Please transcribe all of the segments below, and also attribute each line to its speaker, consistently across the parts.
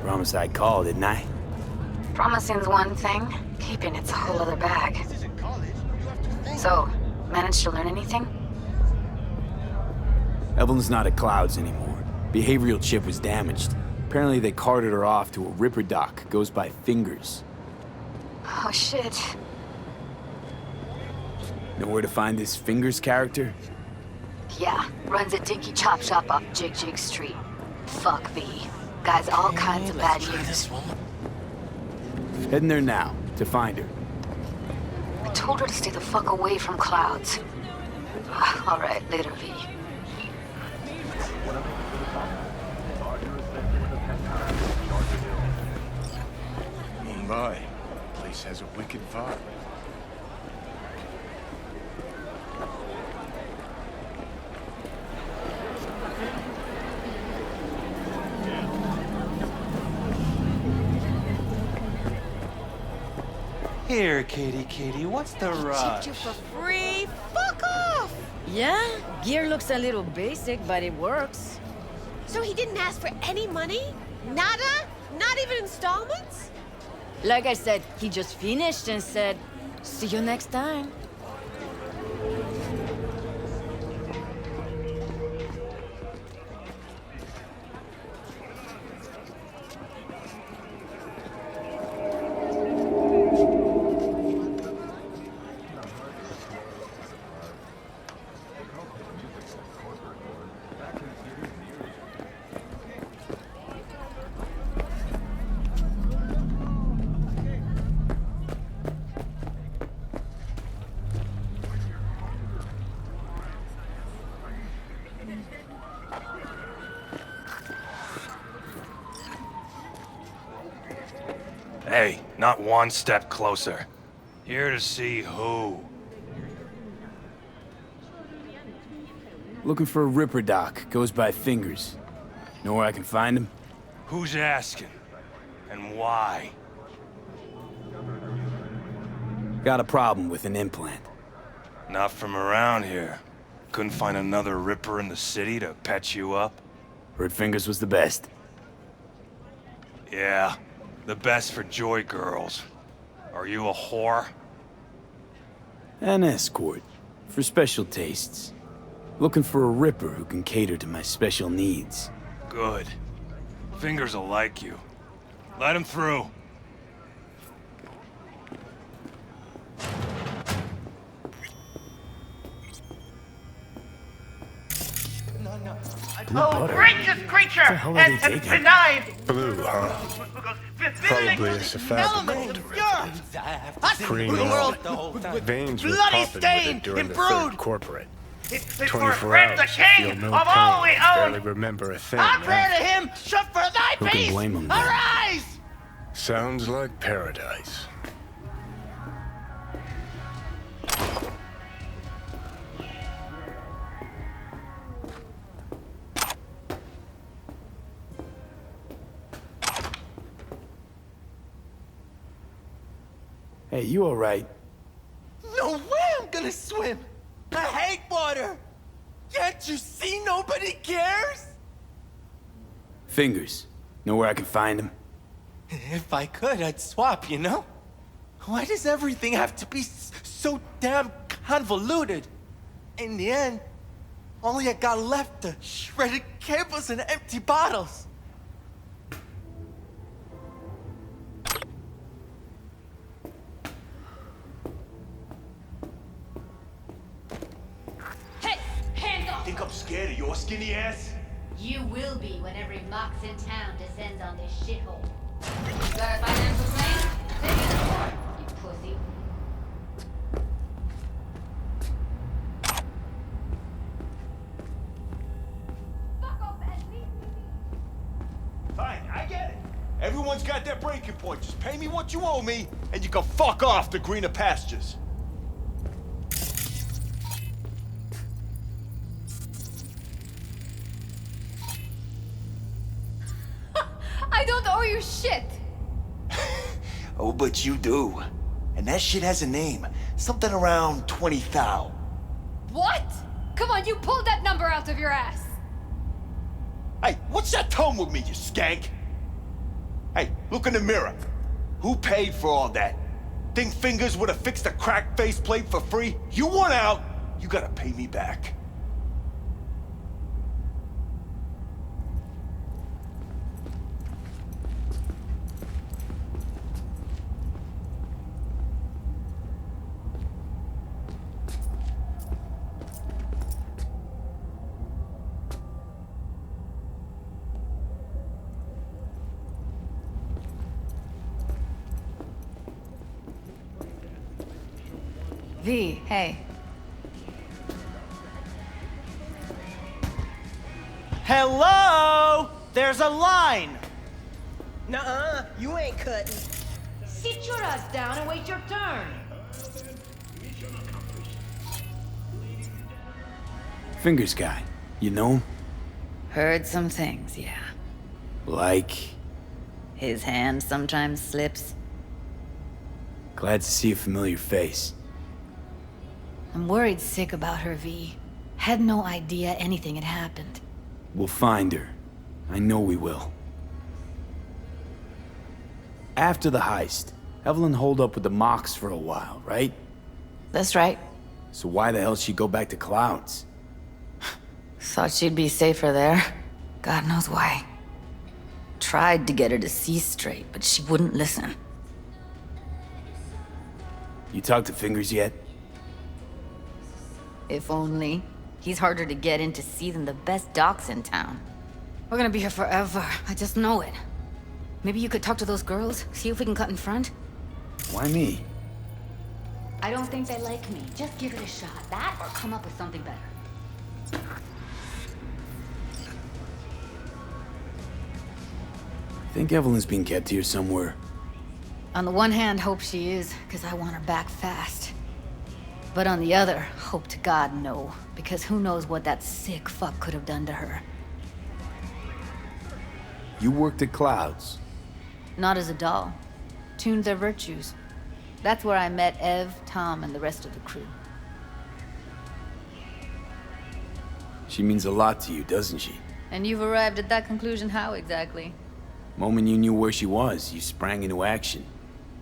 Speaker 1: Promised I'd call, didn't I?
Speaker 2: Promising's one thing, keeping it's a whole other bag. So, managed to learn anything?
Speaker 1: Evelyn's not at Clouds anymore. Behavioral chip was damaged. Apparently they carted her off to a Ripper dock. Goes by Fingers.
Speaker 2: Oh shit.
Speaker 1: Know where to find this Fingers character?
Speaker 2: Yeah, runs a dinky chop shop off Jig Jig Street. Fuck V. Guy's all kinds of bad news.
Speaker 1: Heading there now, to find her.
Speaker 2: I told her to stay the fuck away from Clouds. Alright, later V.
Speaker 3: Oh my, place has a wicked vibe.
Speaker 4: Here, Katie, what's the rush?
Speaker 5: Chipped you for free? Fuck off!
Speaker 6: Yeah, gear looks a little basic, but it works.
Speaker 5: So he didn't ask for any money? Nada? Not even installments?
Speaker 6: Like I said, he just finished and said, see you next time.
Speaker 7: Hey, not one step closer. Here to see who?
Speaker 1: Looking for a Ripper dock. Goes by Fingers. Know where I can find him?
Speaker 7: Who's asking? And why?
Speaker 1: Got a problem with an implant.
Speaker 7: Not from around here. Couldn't find another Ripper in the city to patch you up?
Speaker 1: Heard Fingers was the best.
Speaker 7: Yeah, the best for joy girls. Are you a whore?
Speaker 1: An escort. For special tastes. Looking for a Ripper who can cater to my special needs.
Speaker 7: Good. Fingers will like you. Let him through.
Speaker 8: Oh, righteous creature has denied.
Speaker 3: Blue, huh? Probably a cephalopolyp. Primo. Veins were
Speaker 8: Bloody
Speaker 3: popping with
Speaker 8: stain,
Speaker 3: it during the
Speaker 8: imbrued.
Speaker 3: third corporate.
Speaker 8: It's for
Speaker 3: 24
Speaker 8: Fred the
Speaker 3: hours, feel
Speaker 8: king
Speaker 3: no
Speaker 8: of all we
Speaker 3: pain,
Speaker 8: own.
Speaker 3: barely remember a thing.
Speaker 8: I
Speaker 3: huh?
Speaker 8: pray to him, shut for thy
Speaker 1: Who can
Speaker 8: peace.
Speaker 1: blame him, then?
Speaker 8: Arise!
Speaker 3: Sounds like paradise.
Speaker 1: Hey, you alright?
Speaker 4: No way I'm gonna swim! I hate water! Can't you see nobody cares?
Speaker 1: Fingers. Know where I can find him?
Speaker 4: If I could, I'd swap, you know? Why does everything have to be so damn convoluted? In the end, all I got left are shredded cables and empty bottles.
Speaker 9: Hey, hands off!
Speaker 10: Think I'm scared of your skinny ass?
Speaker 9: You will be when every mox in town descends on this shithole. You got a financial plan? Take it to court, you pussy. Fuck off, Ashley.
Speaker 10: Fine, I get it. Everyone's got their breaking point. Just pay me what you owe me, and you can fuck off to greener pastures.
Speaker 9: I don't owe you shit!
Speaker 10: Oh, but you do. And that shit has a name. Something around 20 thou.
Speaker 9: What? Come on, you pulled that number out of your ass!
Speaker 10: Hey, what's that tone with me, you skank? Hey, look in the mirror. Who paid for all that? Think Fingers would have fixed a cracked faceplate for free? You want out, you gotta pay me back.
Speaker 6: V, hey.
Speaker 8: Hello? There's a line.
Speaker 5: Nuh-uh, you ain't cutting.
Speaker 9: Sit your ass down and wait your turn.
Speaker 1: Fingers guy. You know him?
Speaker 6: Heard some things, yeah.
Speaker 1: Like...
Speaker 6: His hand sometimes slips.
Speaker 1: Glad to see a familiar face.
Speaker 6: I'm worried sick about her, V. Had no idea anything had happened.
Speaker 1: We'll find her. I know we will. After the heist, Evelyn holed up with the Mox for a while, right?
Speaker 6: That's right.
Speaker 1: So why the hell she go back to Clouds?
Speaker 6: Thought she'd be safer there. God knows why. Tried to get her to see straight, but she wouldn't listen.
Speaker 1: You talked to Fingers yet?
Speaker 6: If only. He's harder to get in to see than the best docs in town. We're gonna be here forever. I just know it. Maybe you could talk to those girls, see if we can cut in front?
Speaker 1: Why me?
Speaker 6: I don't think they like me. Just give it a shot. That or come up with something better.
Speaker 1: Think Evelyn's being kept here somewhere.
Speaker 6: On the one hand, hope she is, because I want her back fast. But on the other, hope to God no, because who knows what that sick fuck could have done to her.
Speaker 1: You worked at Clouds.
Speaker 6: Not as a doll. Tuned their virtues. That's where I met Ev, Tom, and the rest of the crew.
Speaker 1: She means a lot to you, doesn't she?
Speaker 6: And you've arrived at that conclusion how exactly?
Speaker 1: Moment you knew where she was, you sprang into action.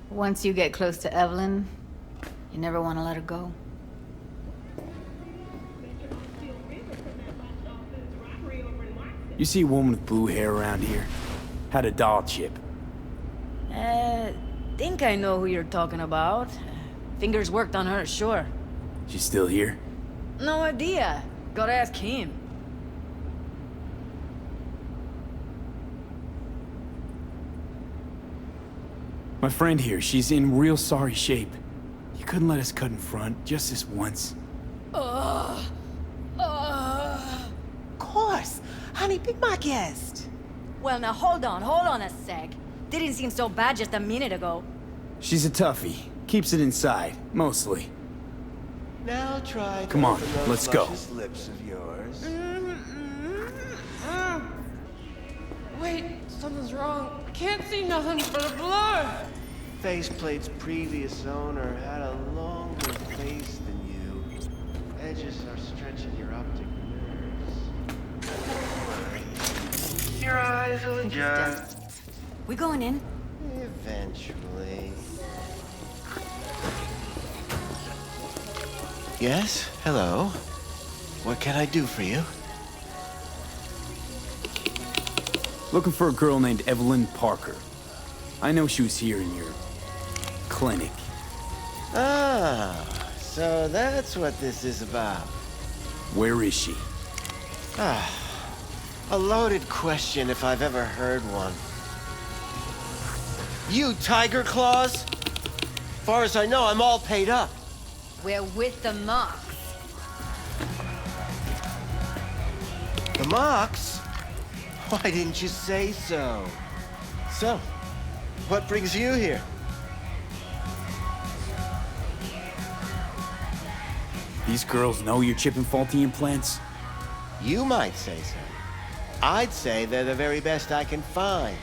Speaker 6: Once you get close to Evelyn, you never want to let her go.
Speaker 1: You see a woman with blue hair around here? Had a doll chip.
Speaker 6: Think I know who you're talking about. Fingers worked on her, sure.
Speaker 1: She's still here?
Speaker 6: No idea. Gotta ask him.
Speaker 1: My friend here, she's in real sorry shape. You couldn't let us cut in front, just this once.
Speaker 5: Of course. Honey, be my guest.
Speaker 6: Well, now hold on a sec. Didn't seem so bad just a minute ago.
Speaker 1: She's a toughie. Keeps it inside, mostly.
Speaker 4: Now try to
Speaker 1: Come on,
Speaker 4: open those
Speaker 1: let's go.
Speaker 4: luscious lips of yours.
Speaker 5: Wait, something's wrong. I can't see nothing but a blur.
Speaker 4: Faceplate's previous owner had a longer face than you. Edges are stretching your optic nerves. Your eyes will adjust.
Speaker 6: We going in?
Speaker 4: Eventually. Yes? Hello? What can I do for you?
Speaker 1: Looking for a girl named Evelyn Parker. I know she was here in your clinic.
Speaker 4: Ah, so that's what this is about.
Speaker 1: Where is she?
Speaker 4: Ah, a loaded question if I've ever heard one. You Tiger Claws? Far as I know, I'm all paid up.
Speaker 6: We're with the Mox.
Speaker 4: The Mox? Why didn't you say so? So, what brings you here?
Speaker 1: These girls know you're chipping faulty implants?
Speaker 4: You might say so. I'd say they're the very best I can find.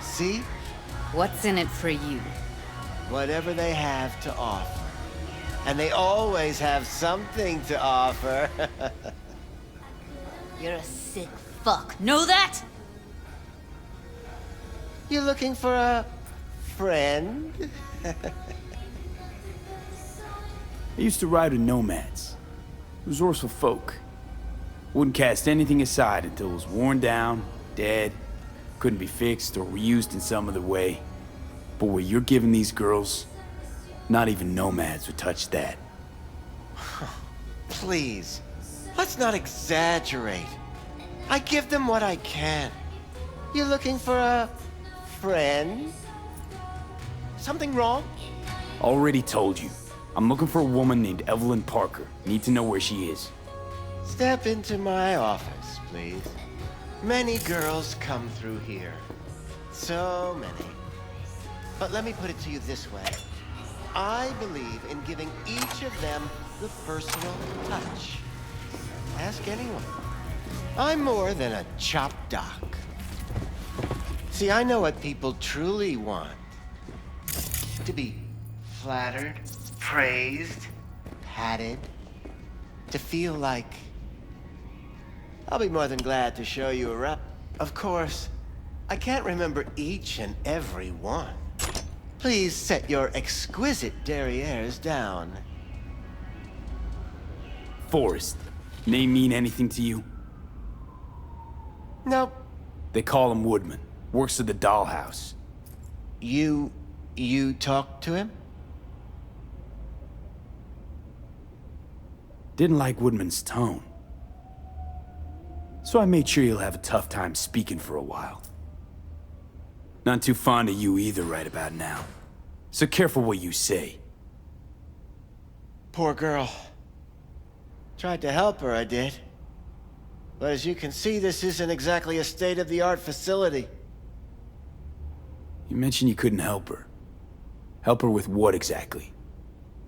Speaker 4: See?
Speaker 6: What's in it for you?
Speaker 4: Whatever they have to offer. And they always have something to offer.
Speaker 6: You're a sick fuck. Know that?
Speaker 11: You looking for a friend?
Speaker 1: I used to ride with Nomads. Resourceful folk. Wouldn't cast anything aside until it was worn down, dead, couldn't be fixed or reused in some other way. But what you're giving these girls, not even Nomads would touch that.
Speaker 11: Please, let's not exaggerate. I give them what I can. You looking for a friend? Something wrong?
Speaker 1: Already told you. I'm looking for a woman named Evelyn Parker. Need to know where she is.
Speaker 11: Step into my office, please. Many girls come through here. So many. But let me put it to you this way. I believe in giving each of them the personal touch. Ask anyone. I'm more than a chop doc. See, I know what people truly want. To be flattered, praised, patted. To feel like... I'll be more than glad to show you a rep. Of course, I can't remember each and every one. Please set your exquisite derrieres down.
Speaker 1: Forrest. Name mean anything to you?
Speaker 11: Nope.
Speaker 1: They call him Woodman. Works at the dollhouse.
Speaker 11: You talked to him?
Speaker 1: Didn't like Woodman's tone. So I made sure he'll have a tough time speaking for a while. Not too fond of you either right about now. So careful what you say.
Speaker 11: Poor girl. Tried to help her, I did. But as you can see, this isn't exactly a state-of-the-art facility.
Speaker 1: You mentioned you couldn't help her. Help her with what exactly?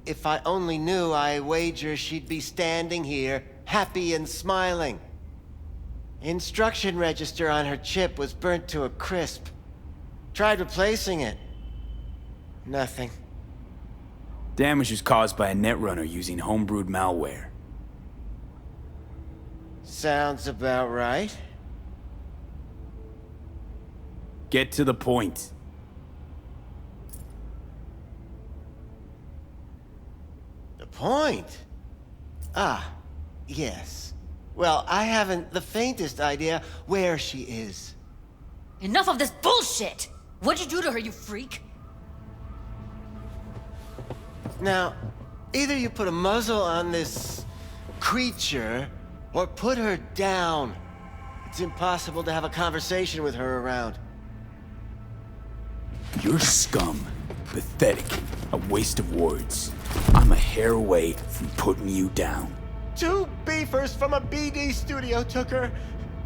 Speaker 11: If I only knew, I wager she'd be standing here, happy and smiling. Instruction register on her chip was burnt to a crisp. Tried replacing it. Nothing.
Speaker 1: Damage was caused by a netrunner using homebrewed malware.
Speaker 11: Sounds about right.
Speaker 1: Get to the point.
Speaker 11: The point? Ah, yes. Well, I haven't the faintest idea where she is.
Speaker 6: Enough of this bullshit! What'd you do to her, you freak?
Speaker 11: Now, either you put a muzzle on this creature, or put her down. It's impossible to have a conversation with her around.
Speaker 1: You're scum. Pathetic. A waste of words. I'm a hair away from putting you down.
Speaker 11: 2 beefers from a BD studio took her.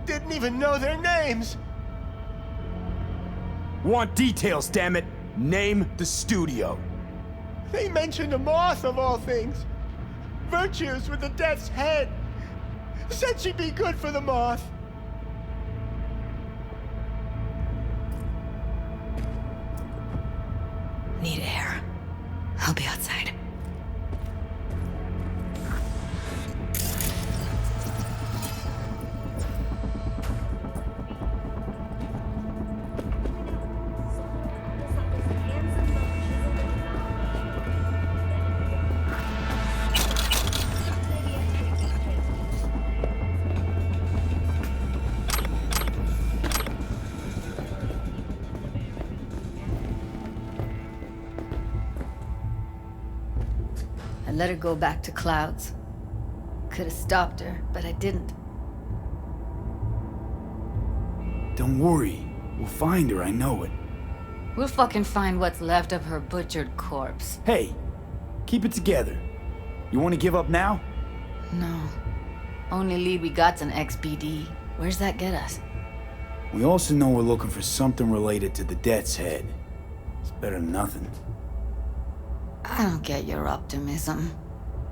Speaker 11: Didn't even know their names.
Speaker 1: Want details, damn it. Name the studio.
Speaker 11: They mentioned a moth of all things. Virtues with the death's head. Said she'd be good for the moth.
Speaker 6: Need air. I'll be outside. I let her go back to Clouds. Could have stopped her, but I didn't.
Speaker 1: Don't worry. We'll find her, I know it.
Speaker 6: We'll fucking find what's left of her butchered corpse.
Speaker 1: Hey, keep it together. You want to give up now?
Speaker 6: No. Only lead we got's an XBD. Where's that get us?
Speaker 1: We also know we're looking for something related to the Death's Head. It's better than nothing.
Speaker 6: I don't get your optimism.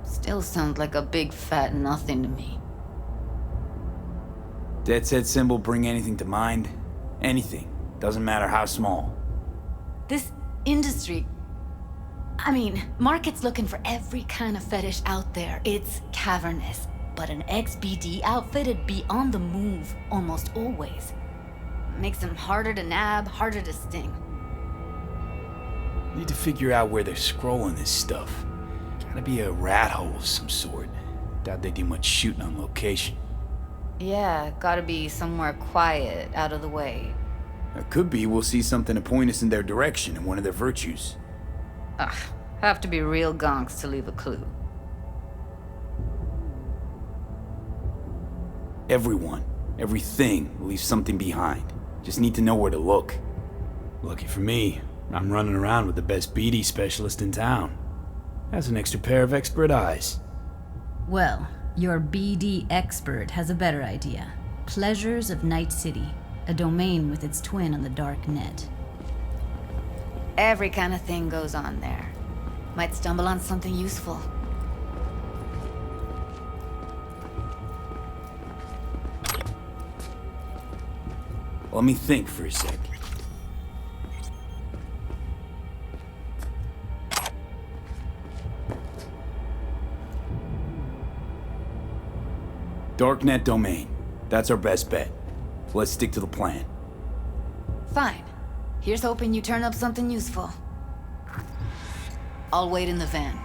Speaker 6: Still sounds like a big fat nothing to me.
Speaker 1: Death's Head symbol bring anything to mind? Anything. Doesn't matter how small.
Speaker 6: This industry... I mean, market's looking for every kind of fetish out there. It's cavernous. But an XBD outfit'd be on the move almost always. Makes them harder to nab, harder to sting.
Speaker 1: Need to figure out where they're scrolling this stuff. Gotta be a rat hole of some sort. Doubt they do much shooting on location.
Speaker 6: Yeah, gotta be somewhere quiet, out of the way.
Speaker 1: It could be we'll see something to point us in their direction in one of their virtues.
Speaker 6: Ugh, have to be real gonks to leave a clue.
Speaker 1: Everyone, everything leaves something behind. Just need to know where to look. Lucky for me, I'm running around with the best BD specialist in town. Has an extra pair of expert eyes.
Speaker 12: Well, your BD expert has a better idea. Pleasures of Night City, a domain with its twin on the dark net.
Speaker 6: Every kind of thing goes on there. Might stumble on something useful.
Speaker 1: Let me think for a sec. Darknet domain. That's our best bet. Let's stick to the plan.
Speaker 6: Fine. Here's hoping you turn up something useful. I'll wait in the van.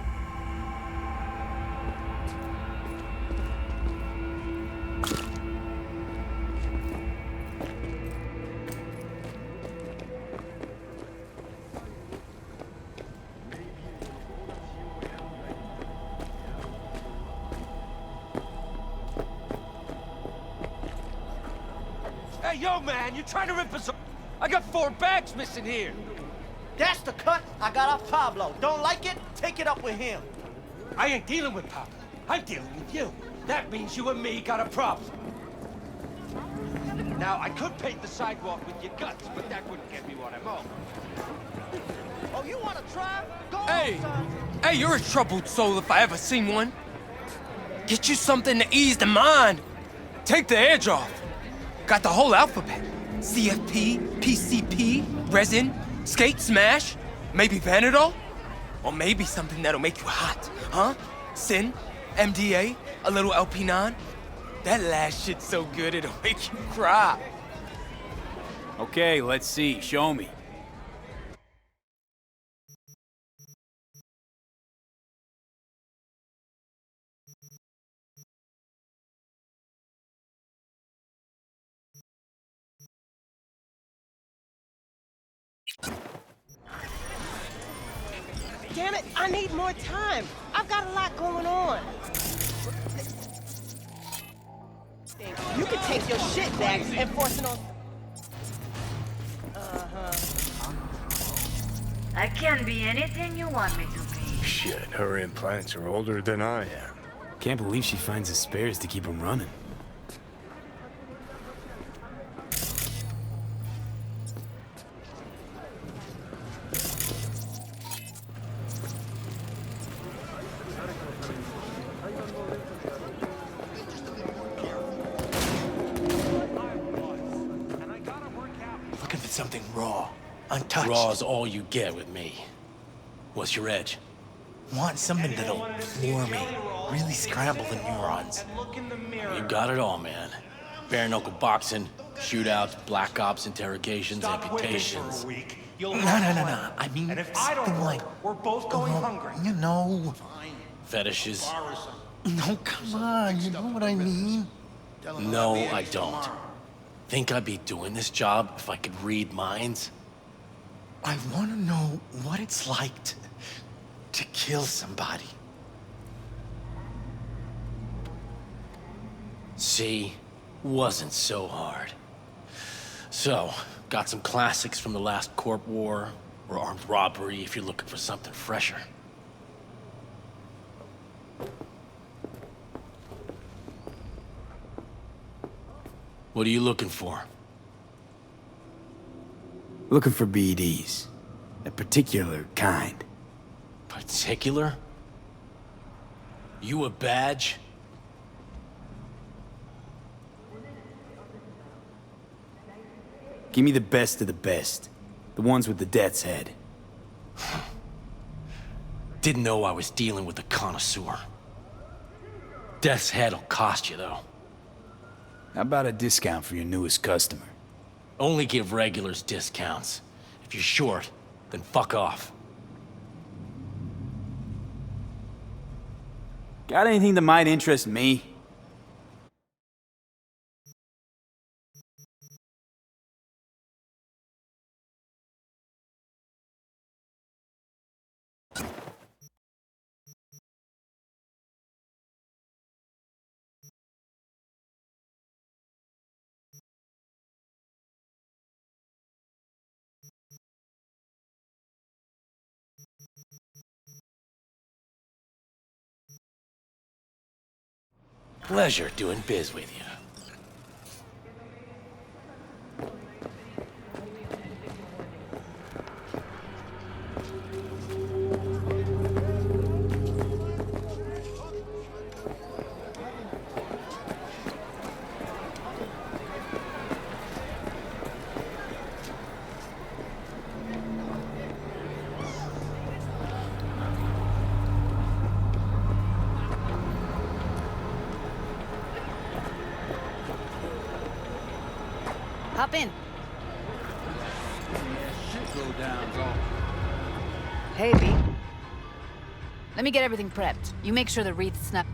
Speaker 10: Hey, yo, man, you trying to rip us? I got 4 bags missing here.
Speaker 8: That's the cut I got off Pablo. Don't like it? Take it up with him.
Speaker 10: I ain't dealing with Pablo. I'm dealing with you. That means you and me got a problem. Now, I could paint the sidewalk with your guts, but that wouldn't get me what I'm on.
Speaker 8: Oh, you want to try? Go
Speaker 4: Hey!
Speaker 8: on, son.
Speaker 4: Hey, you're a troubled soul if I ever seen one. Get you something to ease the mind. Take the edge off. Got the whole alphabet. CFP, PCP, resin, skate, smash, maybe Vanadol? Or maybe something that'll make you hot, huh? Sin, MDA, a little LP9? That last shit's so good it'll make you cry.
Speaker 1: Okay, let's see. Show me.
Speaker 8: Damn it, I need more time. I've got a lot going on. You can take your shit back and force it on...
Speaker 6: I can be anything you want me to be.
Speaker 3: Shit, her implants are older than I am.
Speaker 1: Can't believe she finds the spares to keep them running.
Speaker 4: Looking for something raw, untouched.
Speaker 13: Raw's all you get with me. What's your edge?
Speaker 4: Want something that'll floor me, really scramble the neurons.
Speaker 13: You got it all, man. Bare knuckle boxing, shootouts, black ops, interrogations, amputations.
Speaker 4: No. I mean, something like...
Speaker 3: We're both going hungry.
Speaker 4: You know...
Speaker 13: Fetishes?
Speaker 4: No, come on, you know what I mean?
Speaker 13: No, I don't. Think I'd be doing this job if I could read minds?
Speaker 4: I want to know what it's like to kill somebody.
Speaker 13: See? Wasn't so hard. So, got some classics from the last Corp War, or armed robbery if you're looking for something fresher. What are you looking for?
Speaker 1: Looking for BDs. A particular kind.
Speaker 13: Particular? You a badge?
Speaker 1: Give me the best of the best. The ones with the death's head.
Speaker 13: Didn't know I was dealing with a connoisseur. Death's head'll cost you, though.
Speaker 1: How about a discount for your newest customer?
Speaker 13: Only give regulars discounts. If you're short, then fuck off.
Speaker 1: Got anything that might interest me?
Speaker 13: Pleasure doing biz with you.
Speaker 6: Hop in. Hey, B. Let me get everything prepped. You make sure the wreath's snap.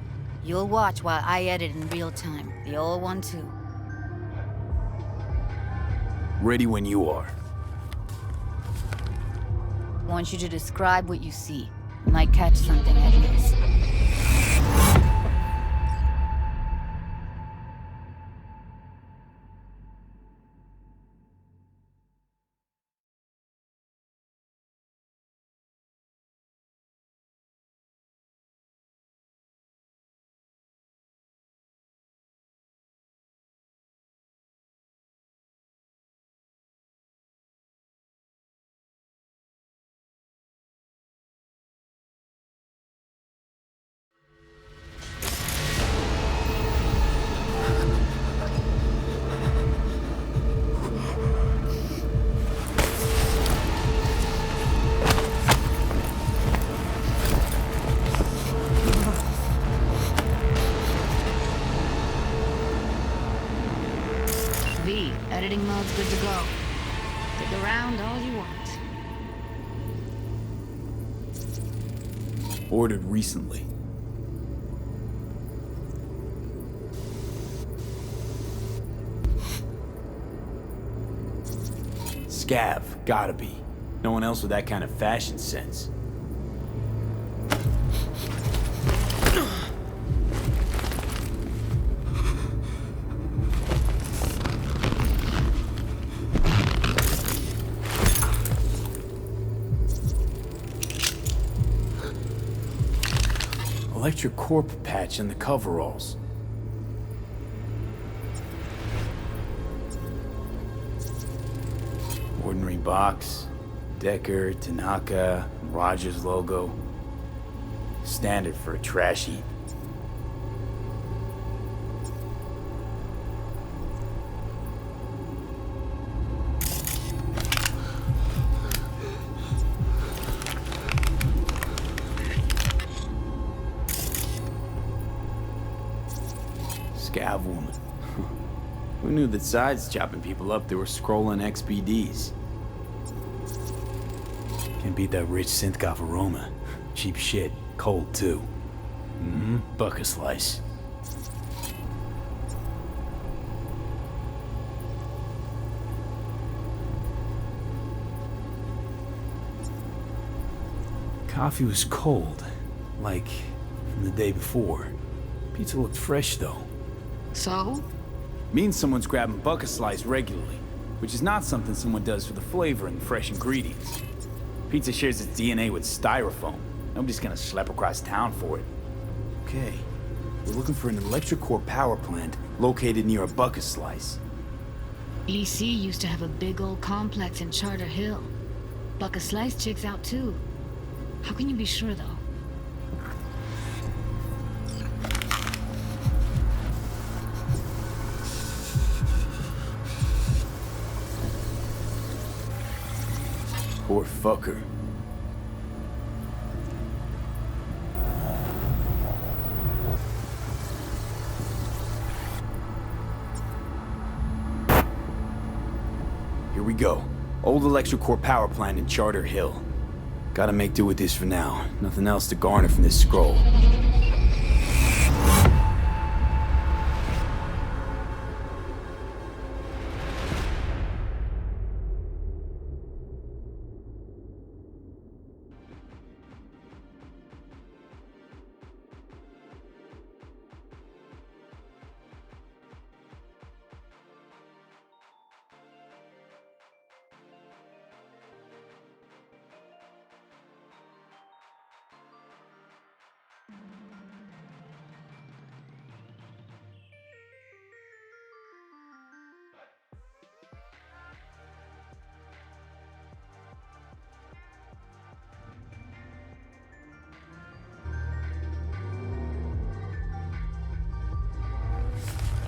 Speaker 6: You'll watch while I edit in real time. The old one, too.
Speaker 1: Ready when you are.
Speaker 6: I want you to describe what you see. You might catch something I miss. Editing mode's good to go. Stick around all you want.
Speaker 1: Ordered recently. Scav, gotta be. No one else with that kind of fashion sense. Electric corp patch in the coveralls. Ordinary box. Decker, Tanaka, Rogers logo. Standard for a trash heap. Scav woman. Who knew that sides chopping people up, they were scrolling XBDs? Can't beat that rich synth-goth aroma. Cheap shit. Cold, too. Buck a slice. Coffee was cold. Like from the day before. Pizza looked fresh, though.
Speaker 6: So?
Speaker 1: Means someone's grabbing buck a slice regularly, which is not something someone does for the flavor and fresh ingredients. Pizza shares its DNA with styrofoam. Nobody's gonna schlep across town for it. Okay, we're looking for an electric core power plant located near a buck a slice.
Speaker 6: EC used to have a big old complex in Charter Hill. Buck a slice checks out too. How can you be sure, though?
Speaker 1: Poor fucker. go. Old ElectroCore power plant in Charter Hill. Gotta make do with this for now. Nothing else to garner from this scroll.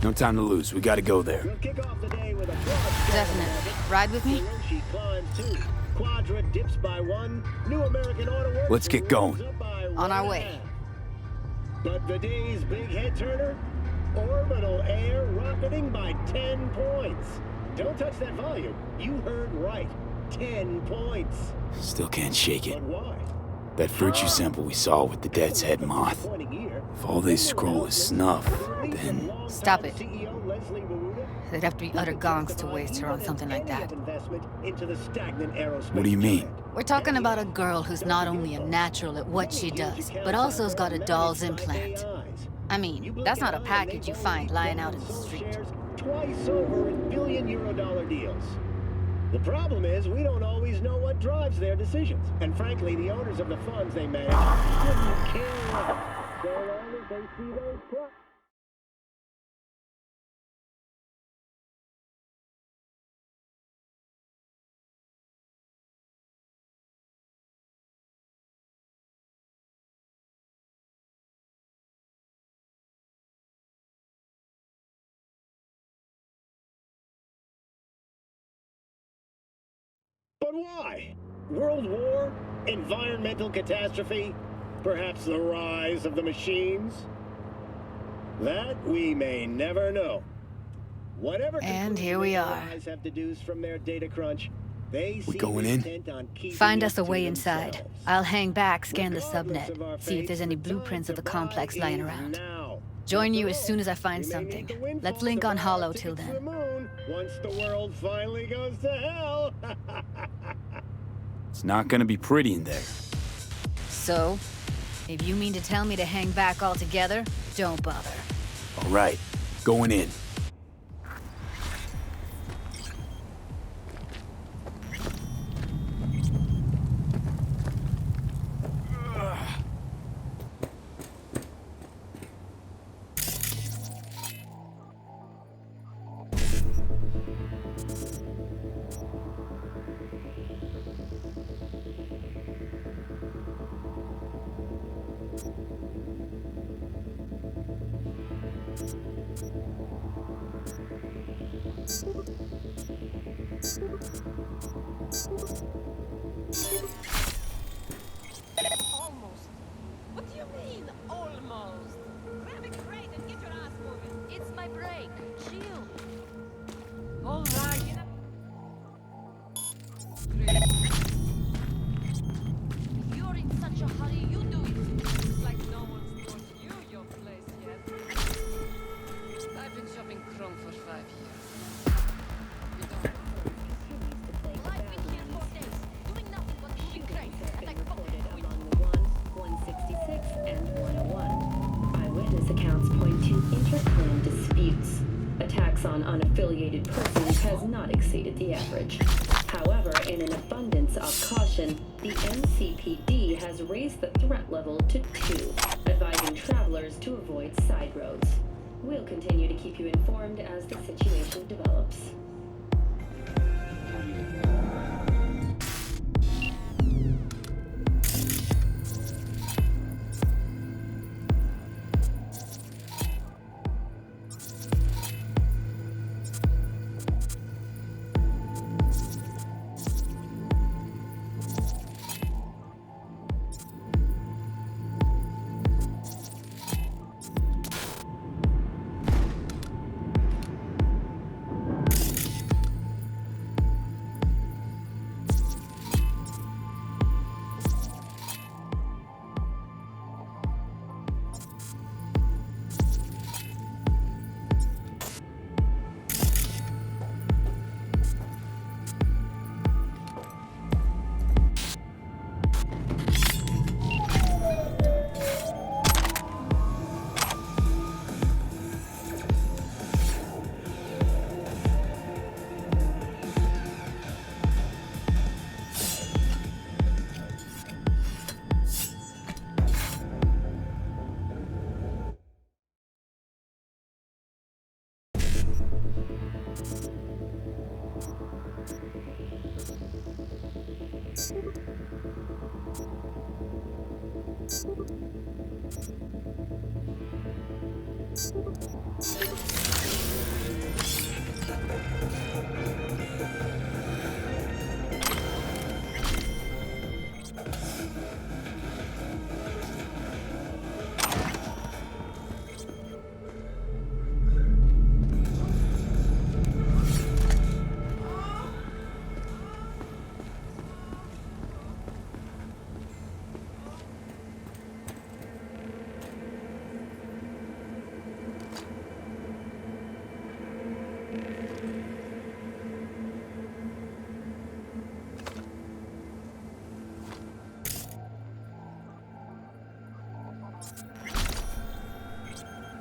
Speaker 1: No time to lose. We gotta go there.
Speaker 6: Definitely. Ride with me?
Speaker 1: Let's get going.
Speaker 6: On our way.
Speaker 14: But the day's big head turner? Orbital air rocketing by 10 points. Don't touch that volume. You heard right. 10 points.
Speaker 1: Still can't shake it.
Speaker 14: But why?
Speaker 1: That virtue sample we saw with the Death's Head moth. If all they scroll is snuff, then...
Speaker 6: Stop it. They'd have to be utter gonks to waste her on something like that.
Speaker 1: What do you mean?
Speaker 6: We're talking about a girl who's not only a natural at what she does, but also has got a doll's implant. I mean, that's not a package you find lying out in the street.
Speaker 14: Twice over in billion-euro-dollar deals. The problem is, we don't always know what drives their decisions. And frankly, the owners of the funds they manage couldn't care less. So long as they see those profits. But why? World war? Environmental catastrophe? Perhaps the rise of the machines? That we may never know. Whatever
Speaker 6: and here we are.
Speaker 14: Have deduced from their data crunch, they
Speaker 1: we going in?
Speaker 6: Find us a way inside. I'll hang back, scan the subnet, see if there's any blueprints of the complex lying around. Join you as soon as I find something. Let's link on Hollow till then.
Speaker 14: Once the world finally goes to hell.
Speaker 1: It's not gonna be pretty in there.
Speaker 6: So, if you mean to tell me to hang back altogether, don't bother.
Speaker 1: All right, going in.
Speaker 5: Almost. What do you mean, almost? Grab a crate and get your ass moving. It's my break. Chill. All right. If you're in such a hurry, you do it. It's like no one's brought you your place yet. I've been shopping Chrome for 5 years.
Speaker 15: Accounts point to inter-clan disputes. Attacks on unaffiliated persons has not exceeded the average. However, in an abundance of caution, the NCPD has raised the threat level to 2, advising travelers to avoid side roads. We'll continue to keep you informed as the situation develops.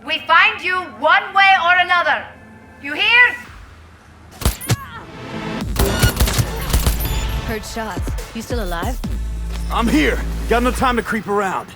Speaker 6: We find you one way or another. You hear? Heard shots. You still alive?
Speaker 1: I'm here. Got no time to creep around.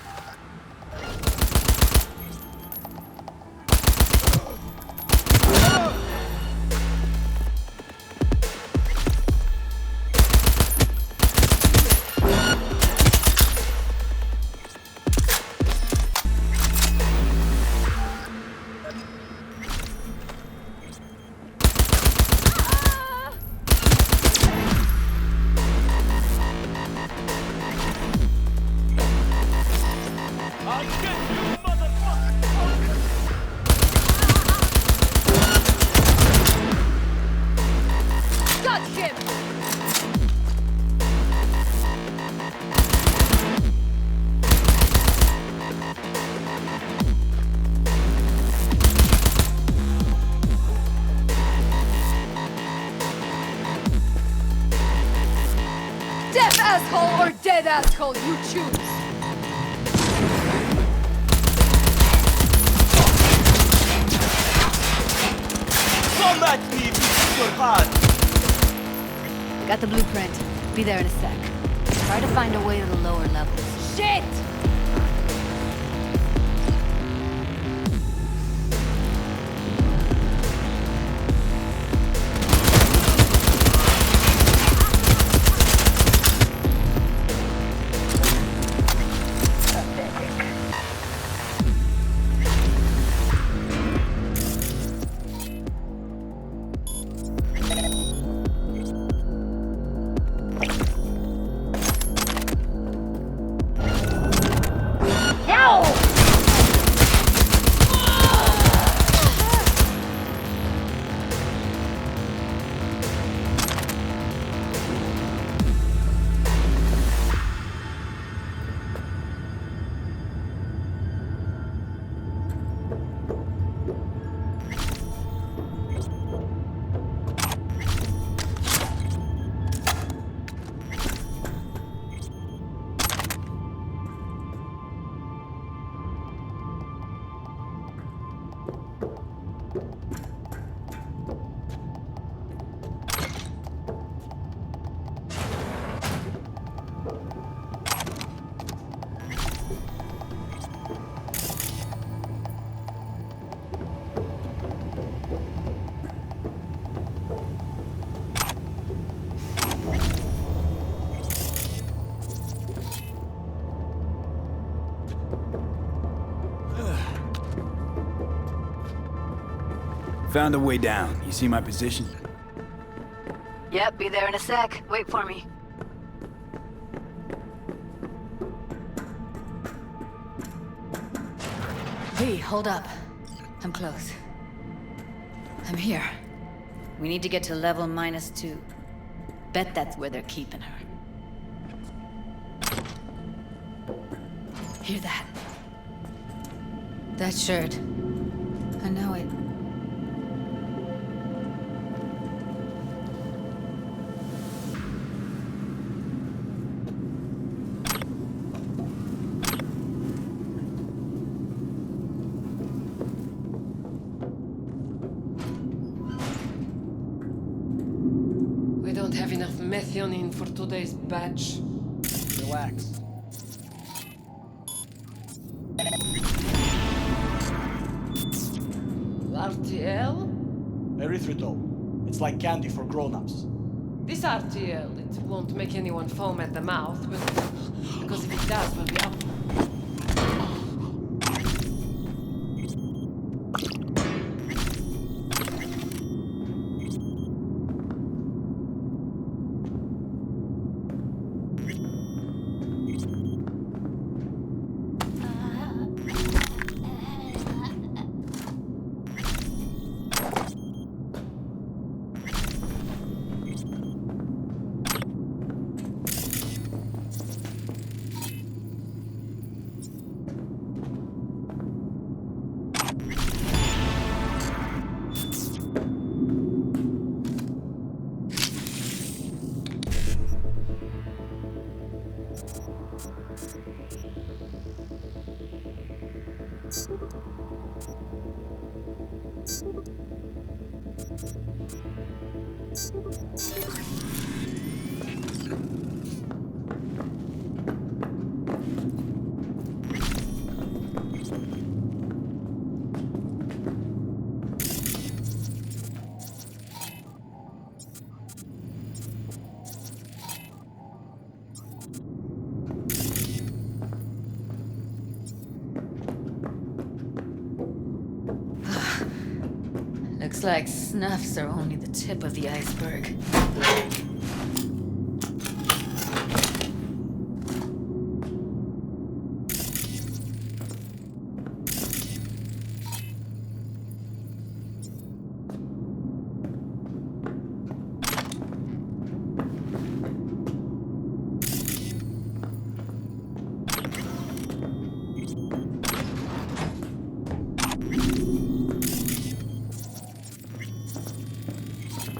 Speaker 6: Deaf asshole or dead asshole, you choose.
Speaker 8: Come at me, Mr. Hard.
Speaker 6: I got the blueprint. Be there in a sec. Try to find a way to the lower levels. Shit!
Speaker 1: Found a way down. You see my position?
Speaker 2: Yep, be there in a sec. Wait for me.
Speaker 6: V, hold up. I'm close. I'm here. We need to get to level -2. Bet that's where they're keeping her. Hear that? That shirt. I know it.
Speaker 5: We don't have enough methionine for today's batch.
Speaker 8: Relax.
Speaker 5: RTL?
Speaker 8: Erythritol. It's like candy for grown-ups.
Speaker 5: This RTL, it won't make anyone foam at the mouth, but because if it does, we'll be up.
Speaker 6: Looks like snuffs are only the tip of the iceberg.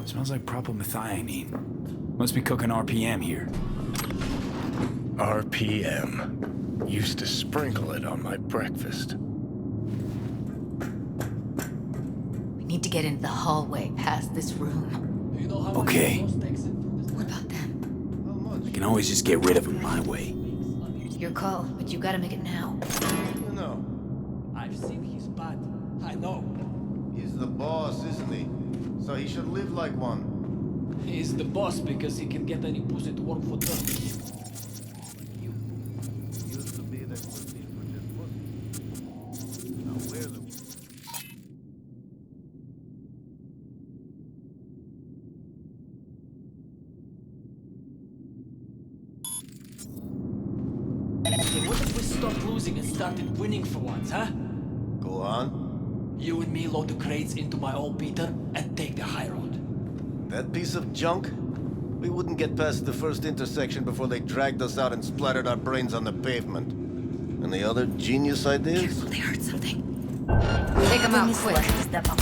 Speaker 1: Smells like propylmethionine. Must be cooking RPM here.
Speaker 3: RPM. Used to sprinkle it on my breakfast.
Speaker 6: We need to get into the hallway past this room.
Speaker 1: Okay.
Speaker 6: What about them?
Speaker 1: I can always just get rid of them my way.
Speaker 6: Your call, but you gotta make it now.
Speaker 11: No.
Speaker 13: I've seen his butt. I know.
Speaker 11: He's the boss, isn't he? So he should live like one.
Speaker 13: He's the boss because he can get any pussy to work for them.
Speaker 11: Used to be that pussy for just pussy. Now we're the...
Speaker 13: Hey, what if we stopped losing and started winning for once, huh?
Speaker 11: Go on.
Speaker 13: You and me load the crates into my old beater and take the high road.
Speaker 11: That piece of junk? We wouldn't get past the first intersection before they dragged us out and splattered our brains on the pavement. And the other genius ideas?
Speaker 6: Careful, they heard something. Take them out quick. Step up.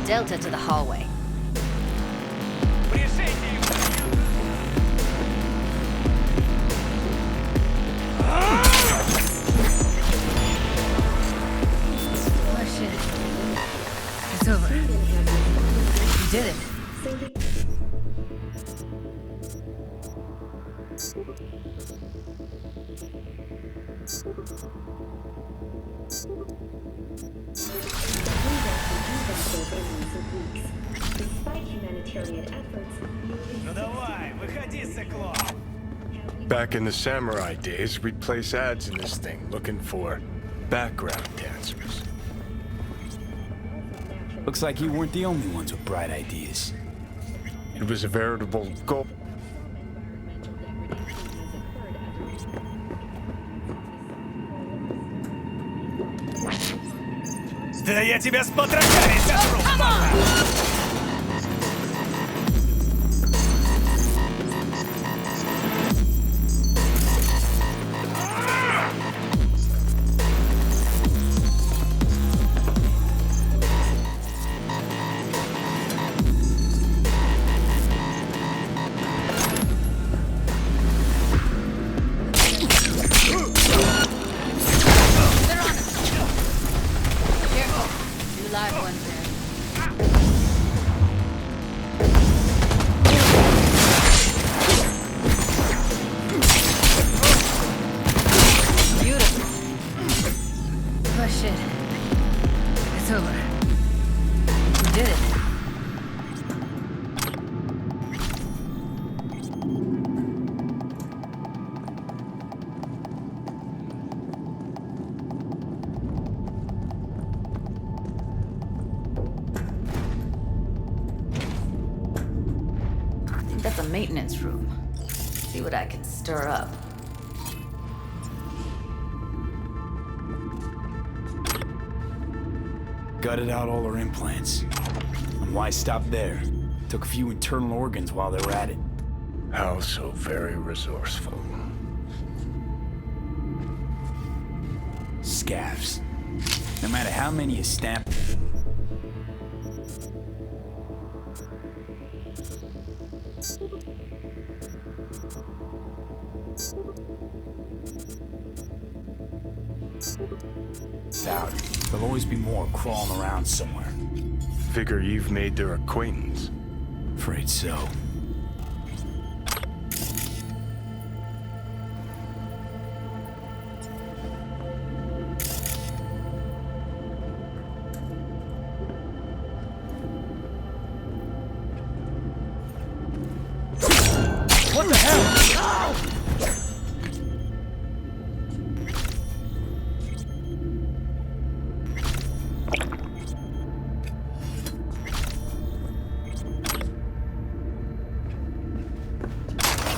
Speaker 6: Delta to the hallway. Oh shit. It's over. You did it.
Speaker 3: Back in the samurai days, we'd place ads in this thing looking for background dancers.
Speaker 1: Looks like you weren't the only ones with bright ideas.
Speaker 3: It was a veritable goal.
Speaker 10: Да я тебя с потрохами сотру!
Speaker 6: Live ones there. think that's a maintenance room. See what I can stir up.
Speaker 1: Gutted out all her implants. And why stop there? Took a few internal organs while they were at it.
Speaker 3: How so very resourceful.
Speaker 1: Scavs. No matter how many you stamp. Doubt. There'll always be more crawling around somewhere.
Speaker 3: Figure you've made their acquaintance.
Speaker 1: Afraid so.
Speaker 4: What the hell?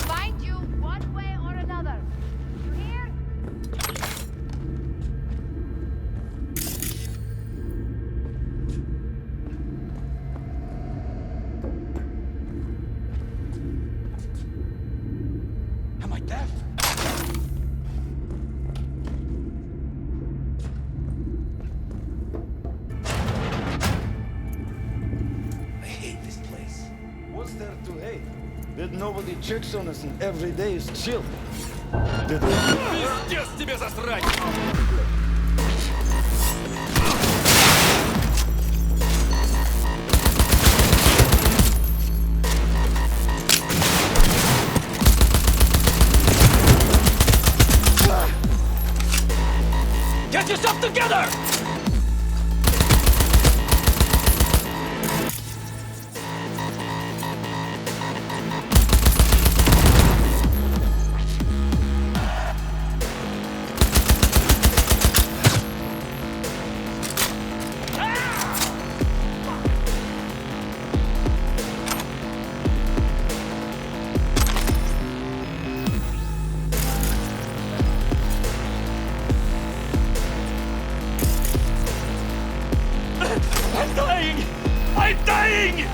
Speaker 5: Find you one way or another. You hear?
Speaker 4: Am I deaf?
Speaker 16: I hate this place. What's there to hate? That nobody checks on us and every day is chill.
Speaker 4: Пиздец тебе засрать! Get yourself together! I'm dying! I'm dying!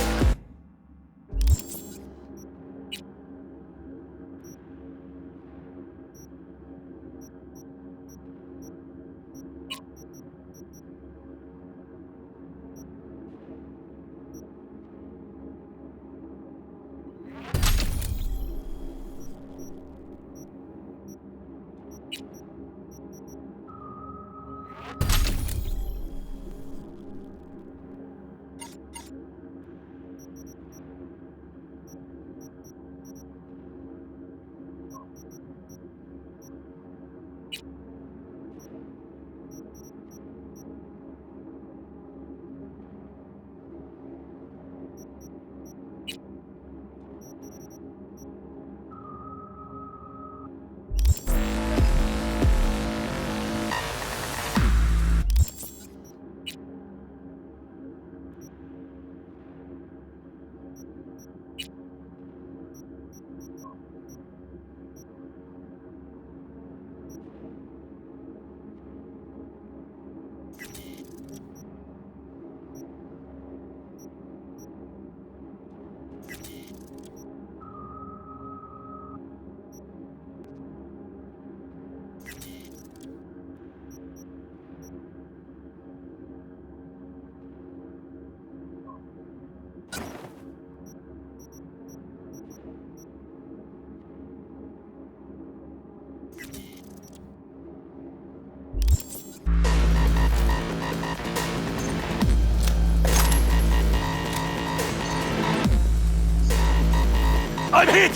Speaker 4: I'm hit!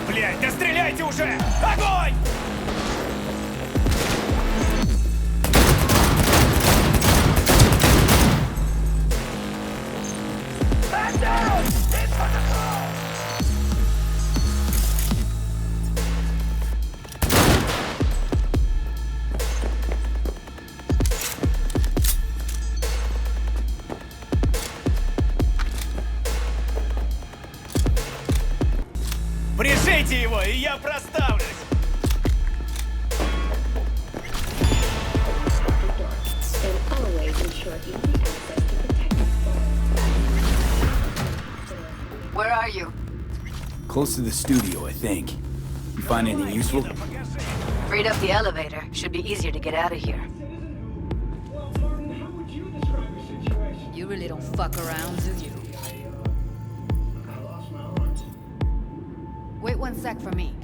Speaker 4: Блядь, да стреляйте уже! Огонь! Back down! Into the car!
Speaker 1: Прижите его, и я проставлюсь!
Speaker 15: And always ensure easy access to protected
Speaker 2: Where are you?
Speaker 1: Close to the studio, I think. You find anything useful?
Speaker 2: Freed up the elevator. Should be easier to get out of here.
Speaker 6: You really don't fuck around, do you? Wait one sec for me.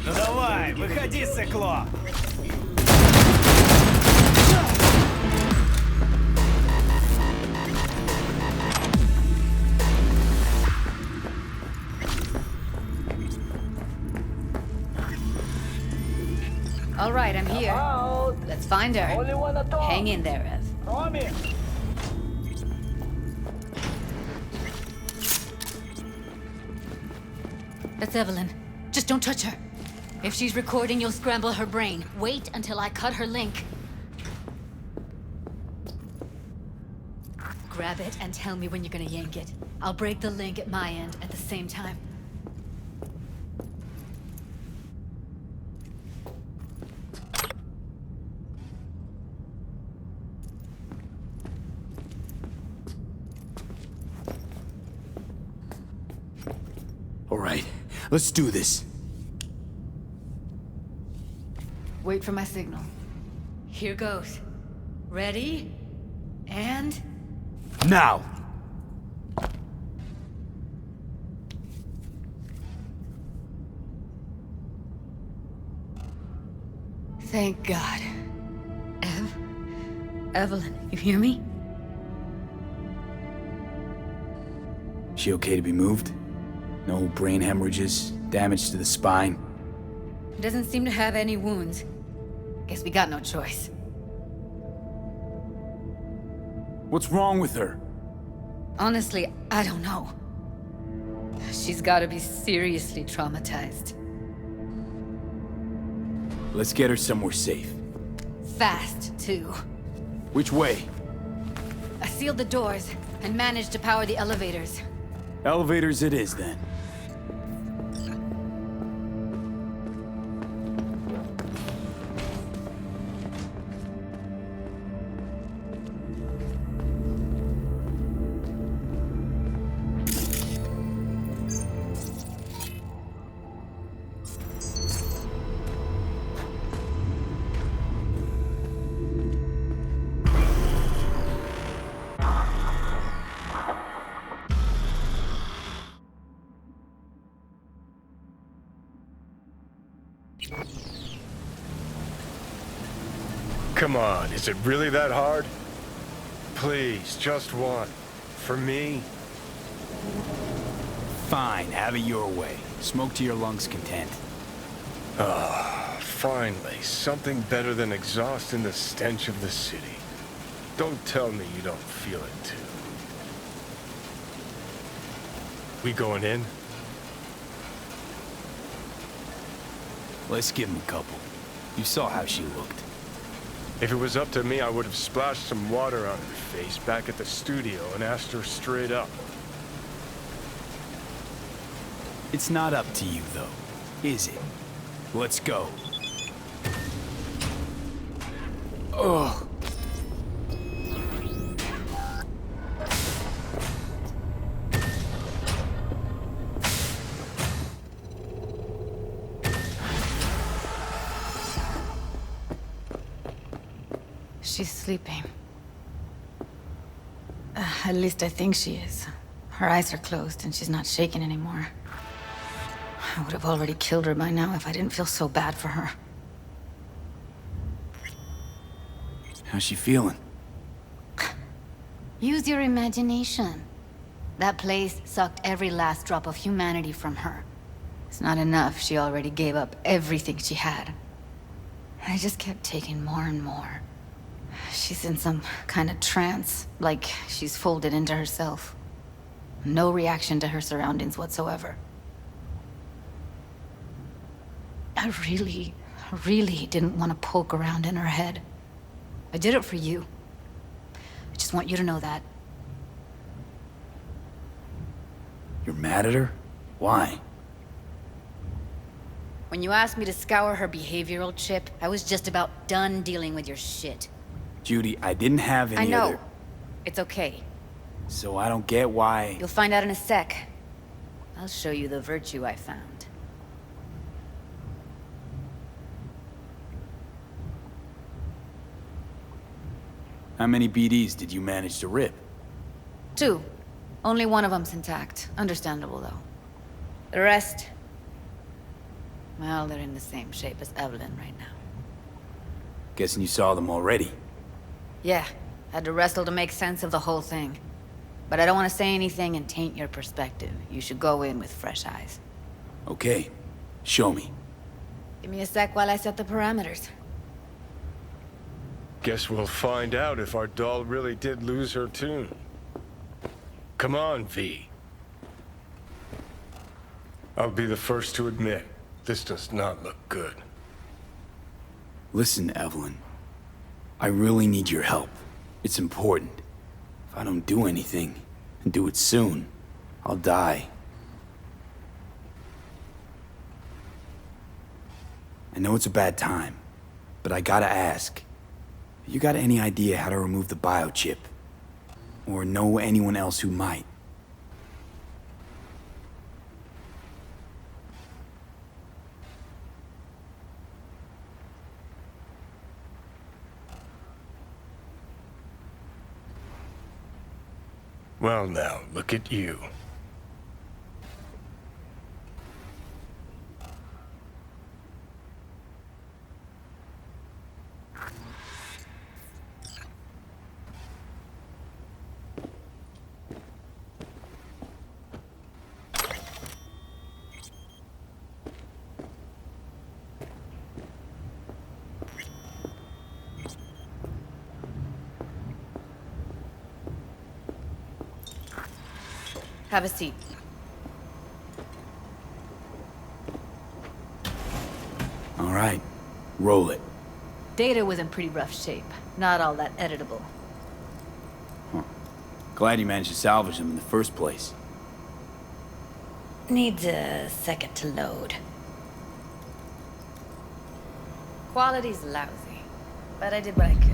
Speaker 1: Ну давай, выходи, сыкло!
Speaker 6: All right, I'm here. Let's find her. Hang in there, Ev. That's Evelyn. Just don't touch her. If she's recording, you'll scramble her brain. Wait until I cut her link. Grab it and tell me when you're gonna yank it. I'll break the link at my end at the same time.
Speaker 1: All right, let's do this.
Speaker 6: Wait for my signal. Here goes. Ready? And...
Speaker 1: Now!
Speaker 6: Thank God. Evelyn, you hear me?
Speaker 1: She okay to be moved? No brain hemorrhages, damage to the spine?
Speaker 6: Doesn't seem to have any wounds. Guess we got no choice.
Speaker 1: What's wrong with her?
Speaker 6: Honestly, I don't know. She's gotta be seriously traumatized.
Speaker 1: Let's get her somewhere safe.
Speaker 6: Fast, too.
Speaker 1: Which way?
Speaker 6: I sealed the doors and managed to power the elevators.
Speaker 1: Elevators it is, then.
Speaker 3: Come on, is it really that hard? Please, just one. For me?
Speaker 1: Fine, have it your way. Smoke to your lungs' content.
Speaker 3: Ah, finally, something better than exhaust in the stench of the city. Don't tell me you don't feel it too. We going in?
Speaker 1: Let's give him a couple. You saw how she looked.
Speaker 3: If it was up to me, I would have splashed some water on her face back at the studio and asked her straight up.
Speaker 1: It's not up to you, though, is it? Let's go. Ugh.
Speaker 6: She's sleeping. At least I think she is. Her eyes are closed and she's not shaking anymore. I would have already killed her by now if I didn't feel so bad for her.
Speaker 1: How's she feeling?
Speaker 6: Use your imagination. That place sucked every last drop of humanity from her. It's not enough. She already gave up everything she had. I just kept taking more and more. She's in some kind of trance, like she's folded into herself. No reaction to her surroundings whatsoever. I really didn't want to poke around in her head. I did it for you. I just want you to know that.
Speaker 1: You're mad at her? Why?
Speaker 6: When you asked me to scour her behavioral chip, I was just about done dealing with your shit.
Speaker 1: Judy, I didn't have any
Speaker 6: I know.
Speaker 1: other...
Speaker 6: It's okay.
Speaker 1: So I don't get why...
Speaker 6: You'll find out in a sec. I'll show you the virtue I found.
Speaker 1: How many BDs did you manage to rip?
Speaker 6: 2. Only one of them's intact. Understandable, though. The rest... well, they're in the same shape as Evelyn right now.
Speaker 1: Guessing you saw them already.
Speaker 6: Yeah, had to wrestle to make sense of the whole thing. But I don't want to say anything and taint your perspective. You should go in with fresh eyes.
Speaker 1: Okay. Show me.
Speaker 6: Give me a sec while I set the parameters.
Speaker 3: Guess we'll find out if our doll really did lose her tune. Come on, V. I'll be the first to admit, this does not look good.
Speaker 1: Listen, Evelyn. I really need your help. It's important. If I don't do anything, and do it soon, I'll die. I know it's a bad time, but I gotta ask. You got any idea how to remove the biochip? Or know anyone else who might?
Speaker 3: Well now, look at you.
Speaker 6: Have a seat.
Speaker 1: All right. Roll it.
Speaker 6: Data was in pretty rough shape. Not all that editable.
Speaker 1: Huh. Glad you managed to salvage them in the first place.
Speaker 6: Needs a second to load. Quality's lousy, but I did what I could.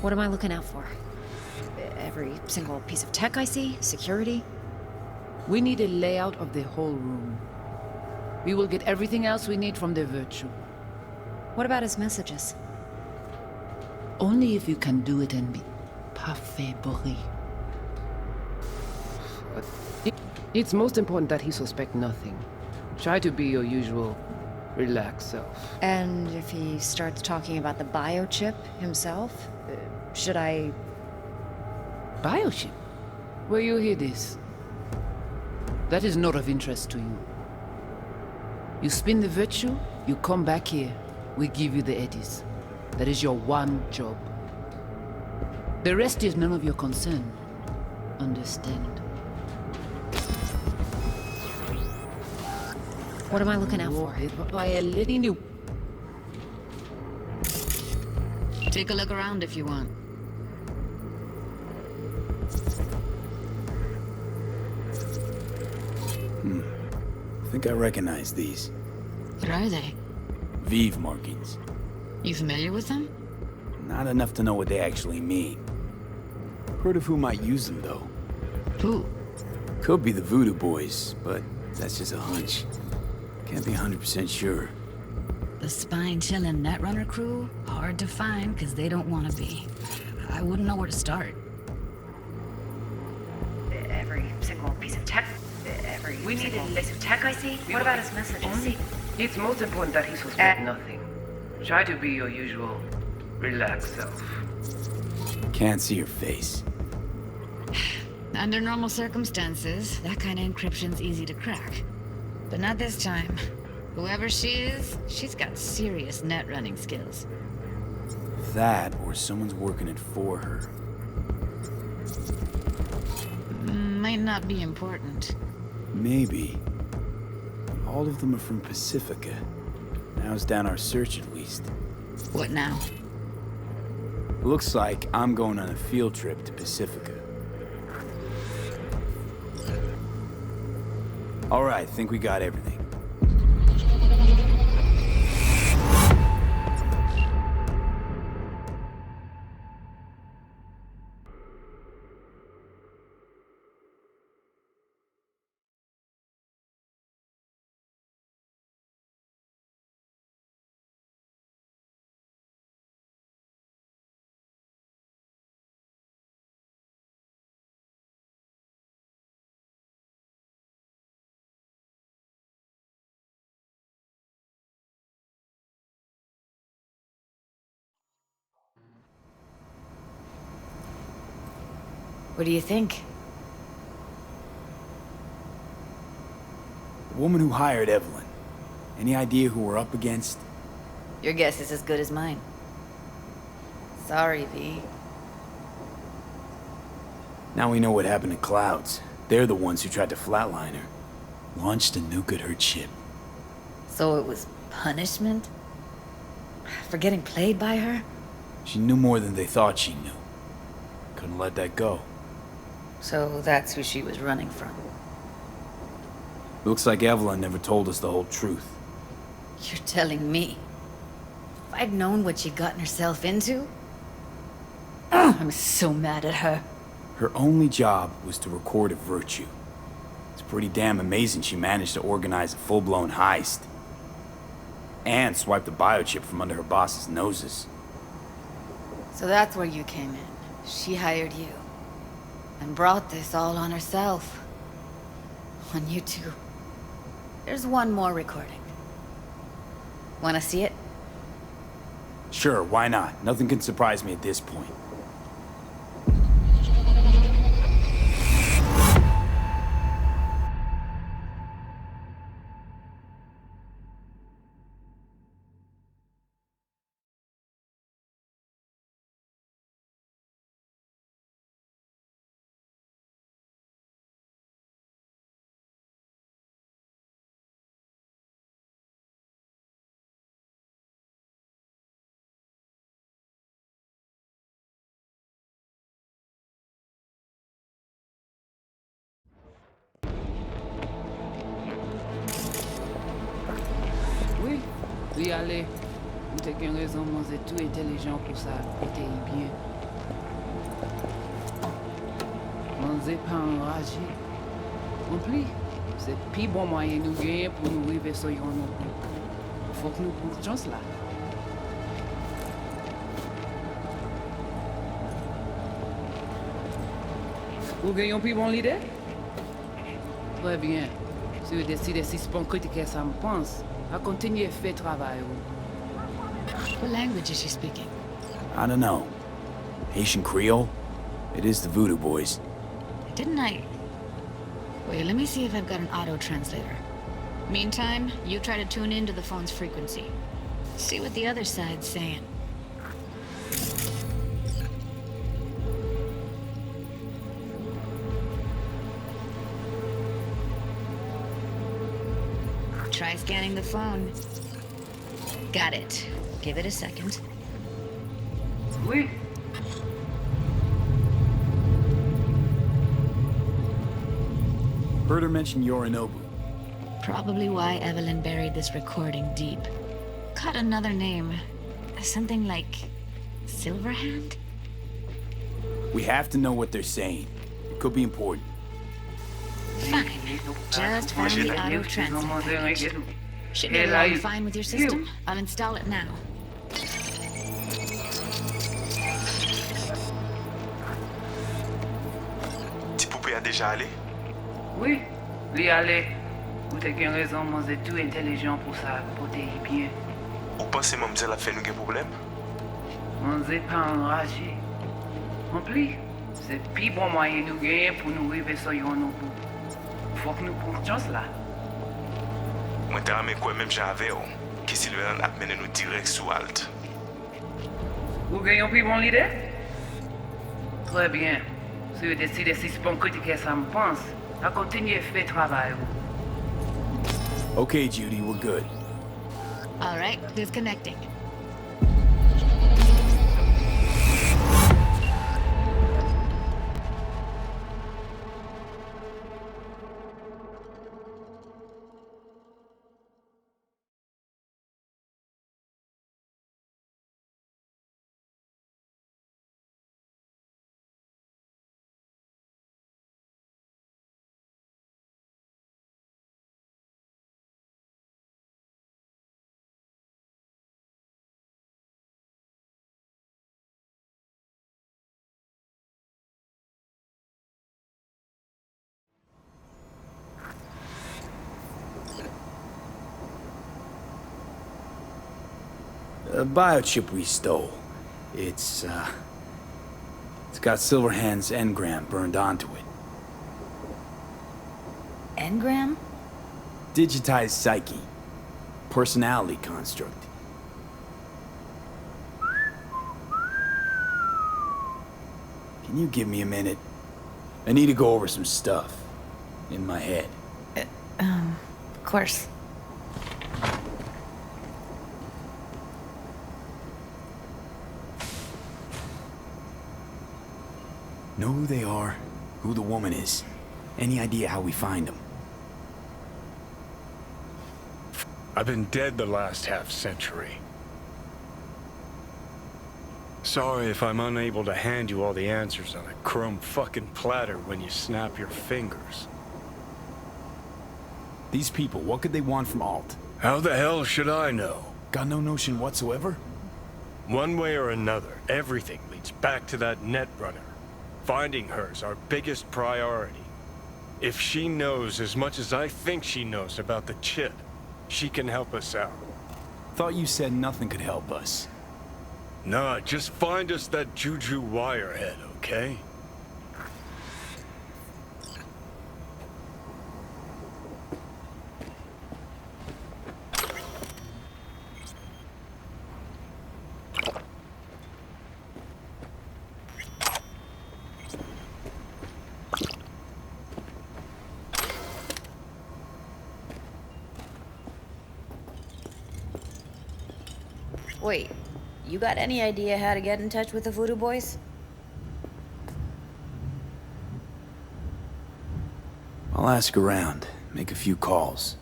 Speaker 17: What am I looking out for? Every single piece of tech I see? Security?
Speaker 18: We need a layout of the whole room. We will get everything else we need from the virtue.
Speaker 17: What about his messages?
Speaker 18: Only if you can do it and be parfait bourré. It's most important that he suspect nothing. Try to be your usual relaxed self.
Speaker 17: And if he starts talking about the biochip himself, should I...
Speaker 18: Biochip? Where you hear this? That is not of interest to you. You spin the virtue, you come back here. We give you the eddies. That is your one job. The rest is none of your concern. Understand?
Speaker 17: What am I looking out for?
Speaker 18: By a letting you...
Speaker 6: Take a look around if you want.
Speaker 1: I think I recognize these.
Speaker 6: What are they?
Speaker 1: Vive markings.
Speaker 6: You familiar with them?
Speaker 1: Not enough to know what they actually mean. Heard of who might use them, though.
Speaker 18: Who?
Speaker 1: Could be the Voodoo Boys, but that's just a hunch. Can't be 100% sure.
Speaker 6: The spine-chilling Netrunner crew? Hard to find, because they don't want to be. I wouldn't know where to start.
Speaker 17: Every single piece of tech. We need a piece of tech I see. What about his messages?
Speaker 18: It's most important that he suspect nothing. Try to be your usual, relaxed self.
Speaker 1: Can't see your face.
Speaker 6: Under normal circumstances, that kind of encryption's easy to crack. But not this time. Whoever she is, she's got serious net running skills.
Speaker 1: That, or someone's working it for her.
Speaker 6: Might not be important.
Speaker 1: Maybe. All of them are from Pacifica. Narrows down our search at least.
Speaker 6: What now?
Speaker 1: Looks like I'm going on a field trip to Pacifica. All right, think we got everything.
Speaker 6: What do you think?
Speaker 1: The woman who hired Evelyn. Any idea who we're up against?
Speaker 6: Your guess is as good as mine. Sorry, V.
Speaker 1: Now we know what happened to Clouds. They're the ones who tried to flatline her. Launched a nuke at her ship.
Speaker 6: So it was punishment? For getting played by her?
Speaker 1: She knew more than they thought she knew. Couldn't let that go.
Speaker 6: So that's who she was running from.
Speaker 1: Looks like Evelyn never told us the whole truth.
Speaker 6: You're telling me? If I'd known what she'd gotten herself into? I'm so mad at her.
Speaker 1: Her only job was to record a virtue. It's pretty damn amazing she managed to organize a full-blown heist. And swipe the biochip from under her boss's noses.
Speaker 6: So that's where you came in. She hired you. And brought this all on herself. On you two. There's one more recording. Wanna see it?
Speaker 1: Sure, why not? Nothing can surprise me at this point.
Speaker 18: Oui, allez. Nous t'es qu'une raison, moi, c'est tout intelligent pour ça. Et t'es bien. On n'est pas enragé. En plus, c'est le plus bon moyen de nous gagner pour nous arriver sur yon non plus. Faut que nous prenions chance là. Vous gagnez plus bon l'idée? Très bien. Si vous décidez si c'est pas critiquer ça me pense, à continuer à faire travail.
Speaker 6: What language is she speaking?
Speaker 1: I don't know. Haitian Creole? It is the Voodoo Boys.
Speaker 6: Didn't I? Wait, let me see if I've got an auto-translator. Meantime, you try to tune into the phone's frequency. See what the other side's saying. Try scanning the phone. Got it. Give it a second.
Speaker 18: Oui.
Speaker 1: Heard her mention Yorinobu.
Speaker 6: Probably why Evelyn buried this recording deep. Caught another name. Something like Silverhand?
Speaker 1: We have to know what they're saying. It could be important.
Speaker 6: Fine. Just found the auto transfer. Should be all fine with your system. I'll install it now.
Speaker 19: Ti poupée a déjà allé?
Speaker 18: Oui, li allé. Ou te gen raison, moi c'est tout intelligent pour ça, pour te y bien.
Speaker 19: Ou pensez moi me dire la fait nous gen problème?
Speaker 18: On c'est pas enragé. En plus, c'est plus bon moyen nous gagner pour nous arriver sur yon nous bout. Faut que nous prenions chance là.
Speaker 19: Moi te ramè quoi même j'avais que Sylvain a mené nous direct sous Alt.
Speaker 18: Vous gagnez plus bon l'idée? Très bien. Si vous décidez si c'est bon que ça me pense, à continuer à faire le travail.
Speaker 1: Okay, Judy, we're good.
Speaker 6: All right, disconnecting.
Speaker 1: The biochip we stole. It's got Silverhand's engram burned onto it.
Speaker 6: Engram?
Speaker 1: Digitized psyche. Personality construct. Can you give me a minute? I need to go over some stuff. In my head.
Speaker 6: Of course.
Speaker 1: Know who they are, who the woman is. Any idea how we find them?
Speaker 3: I've been dead the last half-century. Sorry if I'm unable to hand you all the answers on a chrome fucking platter when you snap your fingers.
Speaker 1: These people, what could they want from Alt?
Speaker 3: How the hell should I know?
Speaker 1: Got no notion whatsoever?
Speaker 3: One way or another, everything leads back to that Netrunner. Finding her's our biggest priority. If she knows as much as I think she knows about the chip, she can help us out.
Speaker 1: Thought you said nothing could help us.
Speaker 3: Nah, just find us that Juju wirehead, okay?
Speaker 6: Wait, you got any idea how to get in touch with the Voodoo Boys?
Speaker 1: I'll ask around, make a few calls.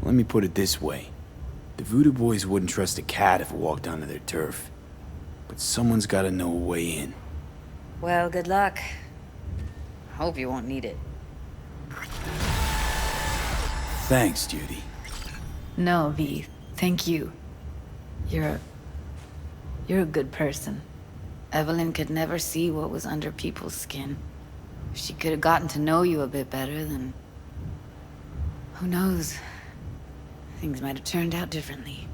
Speaker 1: Let me put it this way. The Voodoo Boys wouldn't trust a cat if it walked onto their turf. But someone's gotta know a way in.
Speaker 6: Well, good luck. Hope you won't need it.
Speaker 1: Thanks, Judy.
Speaker 6: No, V. Thank you. You're a good person. Evelyn could never see what was under people's skin. If she could have gotten to know you a bit better, then... who knows? Things might have turned out differently.